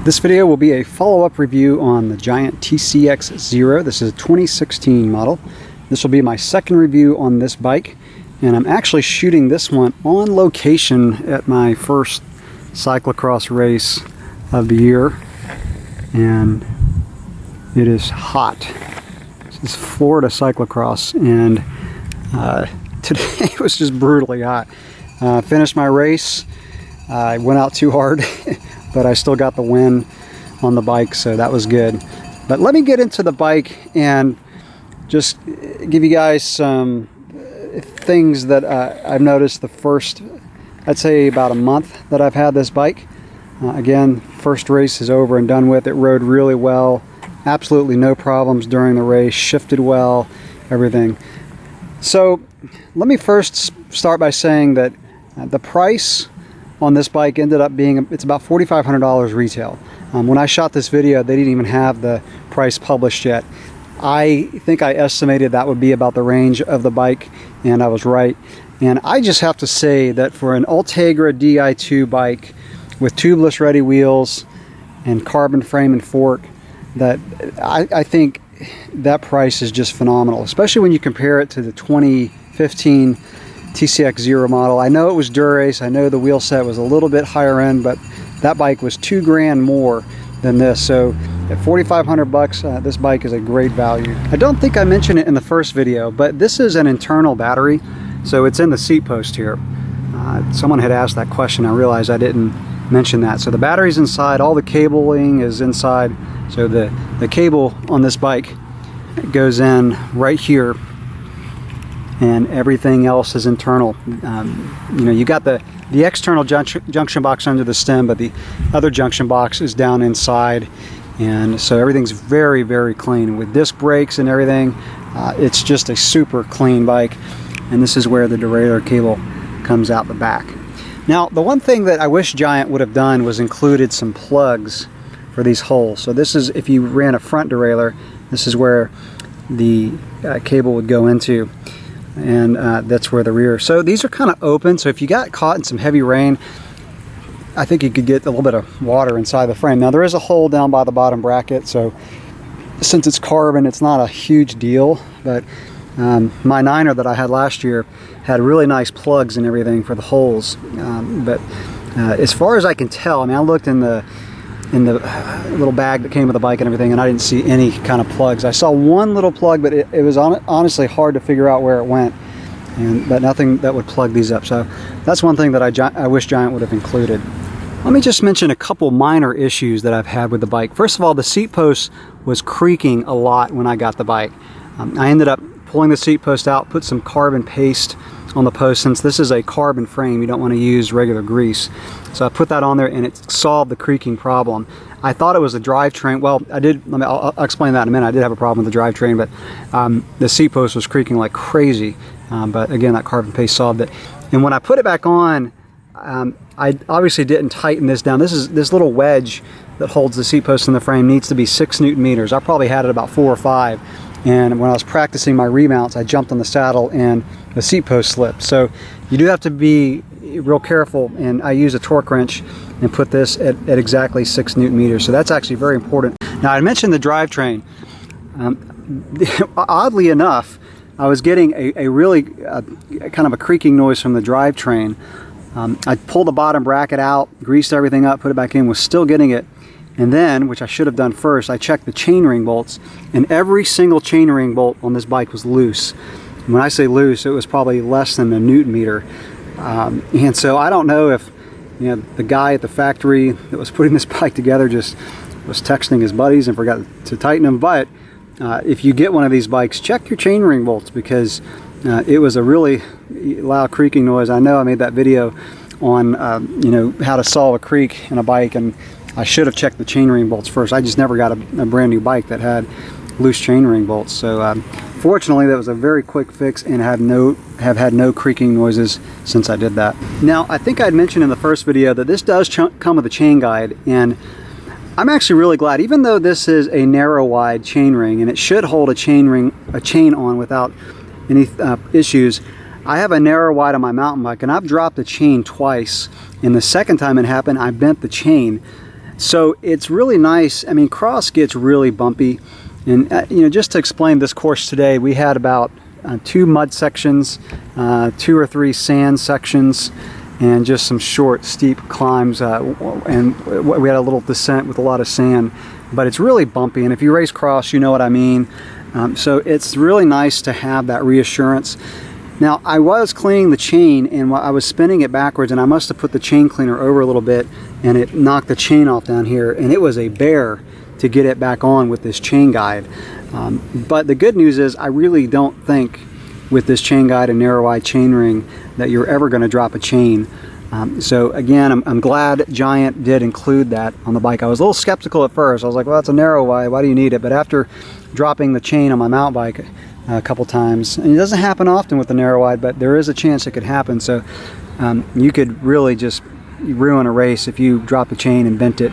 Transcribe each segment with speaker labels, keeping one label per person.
Speaker 1: This video will be a follow-up review on the Giant TCX Zero. This is a 2016 model. This will be my second review on this bike, and I'm actually shooting this one on location at my first cyclocross race of the year, and it is hot. This is Florida cyclocross, and today was just brutally hot. Finished my race. I went out too hard, but I still got the win on the bike, so that was good. But let me get into the bike and just give you guys some things that I've noticed the first, I'd say about a month that I've had this bike. Again, first race is over and done with. It rode really well, absolutely no problems during the race, shifted well, everything. So let me first start by saying that the price on this bike ended up being, it's about $4,500 retail. When I shot this video, they didn't even have the price published yet. I think I estimated that would be about the range of the bike, and I was right. And I just have to say that for an Ultegra Di2 bike with tubeless ready wheels and carbon frame and fork, that I think that price is just phenomenal, especially when you compare it to the 2015 TCX Zero model. I know it was Dura-Ace, I know the wheel set was a little bit higher end, but that bike was $2 grand more than this. So at 4,500 bucks, this bike is a great value. I don't think I mentioned it in the first video, but this is an internal battery, so it's in the seat post here. Someone had asked that question. I realized I didn't mention that. So the battery's inside, all the cabling is inside. So the cable on this bike goes in right here, and everything else is internal. You know, you got the external junction box under the stem, but the other junction box is down inside, and so everything's very, very clean with disc brakes and everything. It's just a super clean bike, and this is where the derailleur cable comes out the back. Now, the one thing that I wish Giant would have done was included some plugs for these holes. So this is, if you ran a front derailleur, this is where the cable would go into, and that's where the rear. So these are kind of open, so if you got caught in some heavy rain, I think you could get a little bit of water inside the frame. Now there is a hole down by the bottom bracket, so since it's carbon, it's not a huge deal, but my Niner that I had last year had really nice plugs and everything for the holes. But as far as I can tell, I mean, I looked in the little bag that came with the bike and everything, and I didn't see any kind of plugs. I saw one little plug, but it was honestly hard to figure out where it went, but nothing that would plug these up. So that's one thing that I wish Giant would have included. Let me just mention a couple minor issues that I've had with the bike. First of all, the seat post was creaking a lot when I got the bike. I ended up pulling the seat post out, put some carbon paste on the post. Since this is a carbon frame, you don't want to use regular grease. So I put that on there, and it solved the creaking problem. I thought it was a drivetrain. Well, I'll explain that in a minute. I did have a problem with the drivetrain, but the seat post was creaking like crazy. But again, that carbon paste solved it. And when I put it back on, I obviously didn't tighten this down. This little wedge that holds the seat post in the frame needs to be 6 Newton meters. I probably had it about 4 or 5. And when I was practicing my remounts, I jumped on the saddle and the seat post slipped. So you do have to be real careful, and I use a torque wrench and put this at exactly 6 Newton meters. So that's actually very important. Now, I mentioned the drivetrain. Oddly enough, I was getting a really kind of a creaking noise from the drivetrain. I pulled the bottom bracket out, greased everything up, put it back in, was still getting it. And then, which I should have done first, I checked the chainring bolts, and every single chainring bolt on this bike was loose. When I say loose, it was probably less than a Newton meter. And so I don't know if, you know, the guy at the factory that was putting this bike together just was texting his buddies and forgot to tighten them. But if you get one of these bikes, check your chainring bolts, because it was a really loud creaking noise. I know I made that video on you know, how to solve a creak in a bike, and I should have checked the chainring bolts first. I just never got a brand new bike that had loose chainring bolts. So fortunately, that was a very quick fix, and have had no creaking noises since I did that. Now, I think I'd mentioned in the first video that this does come with a chain guide, and I'm actually really glad. Even though this is a narrow wide chain ring, and it should hold a chain on without any issues, I have a narrow wide on my mountain bike, and I've dropped the chain twice, and the second time it happened, I bent the chain. So it's really nice. I mean, cross gets really bumpy, and you know, just to explain this course today, we had about 2 mud sections, 2 or 3 sand sections, and just some short steep climbs, and we had a little descent with a lot of sand. But it's really bumpy, and if you race cross, you know what I mean. So it's really nice to have that reassurance. Now, I was cleaning the chain, and I was spinning it backwards, and I must have put the chain cleaner over a little bit, and it knocked the chain off down here, and it was a bear to get it back on with this chain guide. But the good news is I really don't think with this chain guide and narrow eye chain ring that you're ever going to drop a chain. So again, I'm glad Giant did include that on the bike. I was a little skeptical at first. I was like, well, that's a narrow eye, why do you need it? But after dropping the chain on my mountain bike a couple times, and it doesn't happen often with the narrow wide, but there is a chance it could happen. So you could really just ruin a race if you drop the chain and bent it.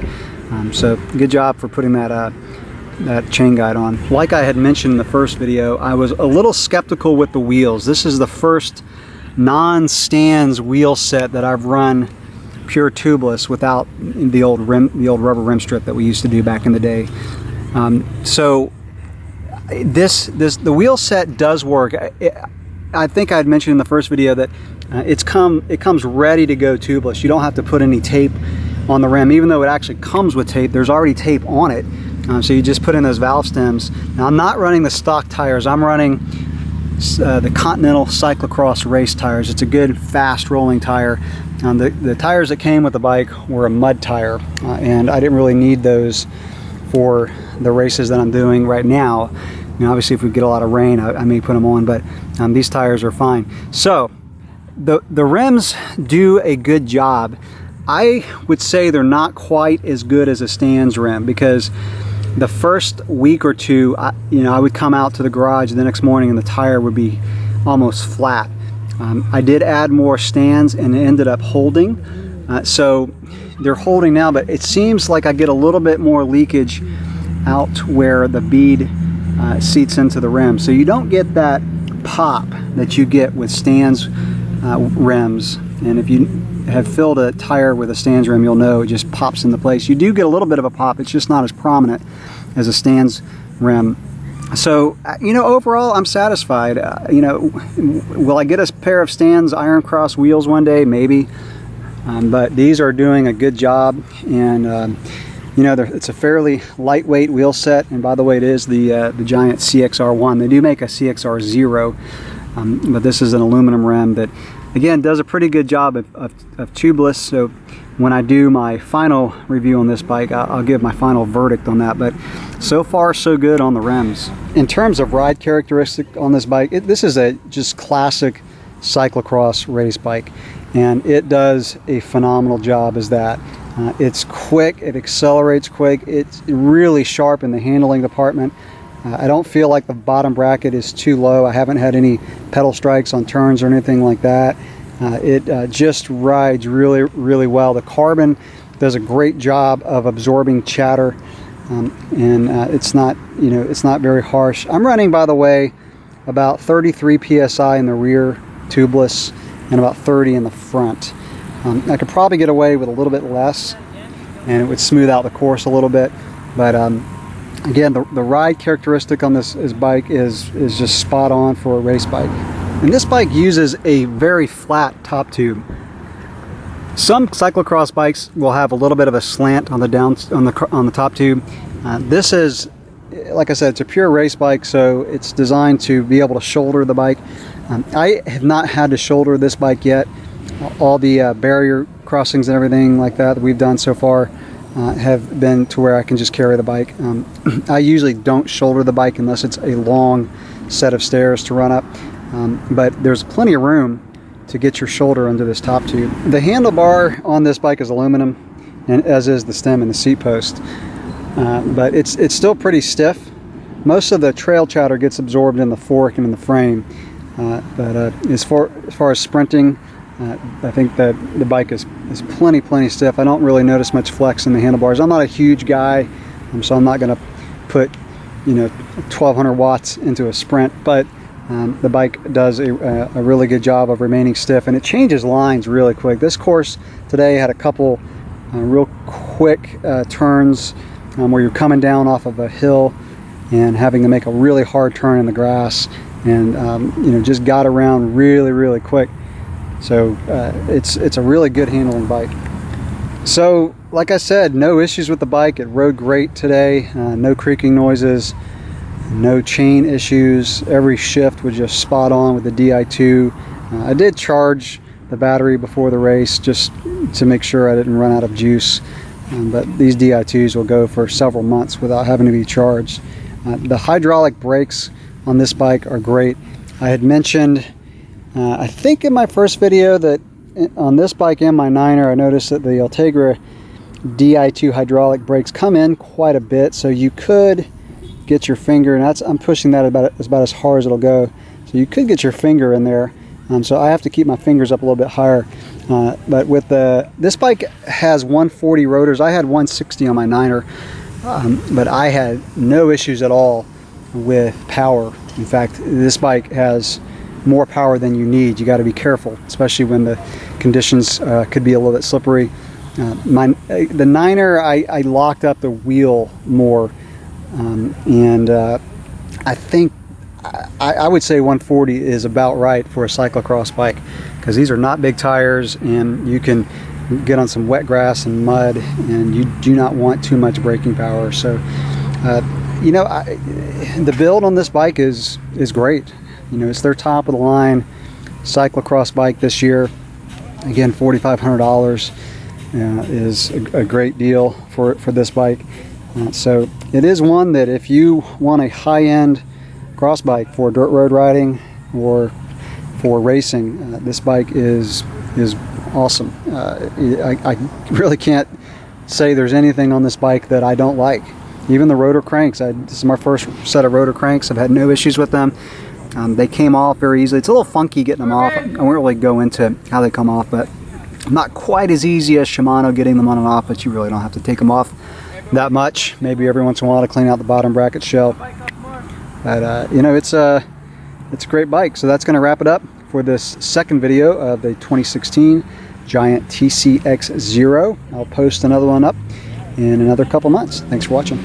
Speaker 1: So good job for putting that chain guide on. Like I had mentioned in the first video, I was a little skeptical with the wheels. This is the first non-stands wheel set that I've run pure tubeless without the old rubber rim strip that we used to do back in the day. So the wheel set does work. I think I had mentioned in the first video that it comes ready to go tubeless. You don't have to put any tape on the rim, even though it actually comes with tape. There's already tape on it, so you just put in those valve stems. Now, I'm not running the stock tires. I'm running the Continental Cyclocross race tires. It's a good fast rolling tire. The tires that came with the bike were a mud tire, and I didn't really need those for the races that I'm doing right now. You know, obviously if we get a lot of rain, I may put them on, but these tires are fine. So the rims do a good job. I would say they're not quite as good as a stands rim, because the first week or two, I would come out to the garage the next morning and the tire would be almost flat. I did add more stands and it ended up holding. So they're holding now, but it seems like I get a little bit more leakage out where the bead seats into the rim. So you don't get that pop that you get with stands rims. And if you have filled a tire with a stands rim, you'll know it just pops into place. You do get a little bit of a pop. It's just not as prominent as a stands rim. So, overall, I'm satisfied. Will I get a pair of stands Iron Cross wheels one day? Maybe. But these are doing a good job. And, it's a fairly lightweight wheel set. And by the way, it is the Giant CXR1. They do make a CXR0. But this is an aluminum rim that, again, does a pretty good job of tubeless. So when I do my final review on this bike, I'll give my final verdict on that. But so far, so good on the rims. In terms of ride characteristic on this bike, this is a just classic cyclocross race bike, and it does a phenomenal job as that. It's quick, it accelerates quick, it's really sharp in the handling department. I don't feel like the bottom bracket is too low. I haven't had any pedal strikes on turns or anything like that. It just rides really, really well. The carbon does a great job of absorbing chatter, and it's not very harsh. I'm running, by the way, about 33 psi in the rear tubeless and about 30 in the front. I could probably get away with a little bit less, and it would smooth out the course a little bit, but again, the ride characteristic on this bike is just spot on for a race bike. And this bike uses a very flat top tube. Some cyclocross bikes will have a little bit of a slant on the top tube. This is, like I said, it's a pure race bike, so it's designed to be able to shoulder the bike. I have not had to shoulder this bike yet. All the barrier crossings and everything like that we've done so far have been to where I can just carry the bike. I usually don't shoulder the bike unless it's a long set of stairs to run up, but there's plenty of room to get your shoulder under this top tube. The handlebar on this bike is aluminum, and as is the stem and the seat post, but it's still pretty stiff. Most of the trail chatter gets absorbed in the fork and in the frame, but as far as sprinting, I think that the bike is plenty stiff. I don't really notice much flex in the handlebars. I'm not a huge guy, so I'm not going to put 1200 watts into a sprint, but the bike does a really good job of remaining stiff, and it changes lines really quick. This course today had a couple real quick turns where you're coming down off of a hill and having to make a really hard turn in the grass, and you know, just got around really quick. So it's a really good handling bike. So like I said, no issues with the bike. It rode great today. No creaking noises, no chain issues. Every shift was just spot on with the Di2. I did charge the battery before the race just to make sure I didn't run out of juice, but these Di2s will go for several months without having to be charged. The hydraulic brakes on this bike are great. I had mentioned, I think in my first video, that on this bike and my Niner, I noticed that the Ultegra Di2 hydraulic brakes come in quite a bit, so you could get your finger, and I'm pushing that about as hard as it'll go, so you could get your finger in there. So I have to keep my fingers up a little bit higher. But with this bike has 140 rotors. I had 160 on my Niner, but I had no issues at all with power. In fact, this bike has more power than you need. You got to be careful, especially when the conditions could be a little bit slippery. The Niner, I locked up the wheel more, and I think I would say 140 is about right for a cyclocross bike, because these are not big tires and you can get on some wet grass and mud, and you do not want too much braking power. So you know, the build on this bike is great. You know, it's their top of the line cyclocross bike this year. Again, $4,500 is a great deal for this bike. So it is one that if you want a high-end cross bike for dirt road riding or for racing, this bike is awesome. I really can't say there's anything on this bike that I don't like. Even the rotor cranks. This is my first set of rotor cranks. I've had no issues with them. They came off very easily. It's a little funky getting them off. I won't really go into how they come off, but not quite as easy as Shimano getting them on and off, but you really don't have to take them off that much. Maybe every once in a while to clean out the bottom bracket shell. But you know, it's a great bike. So that's going to wrap it up for this second video of the 2016 Giant TCX 0. I'll post another one up in another couple months. Thanks for watching.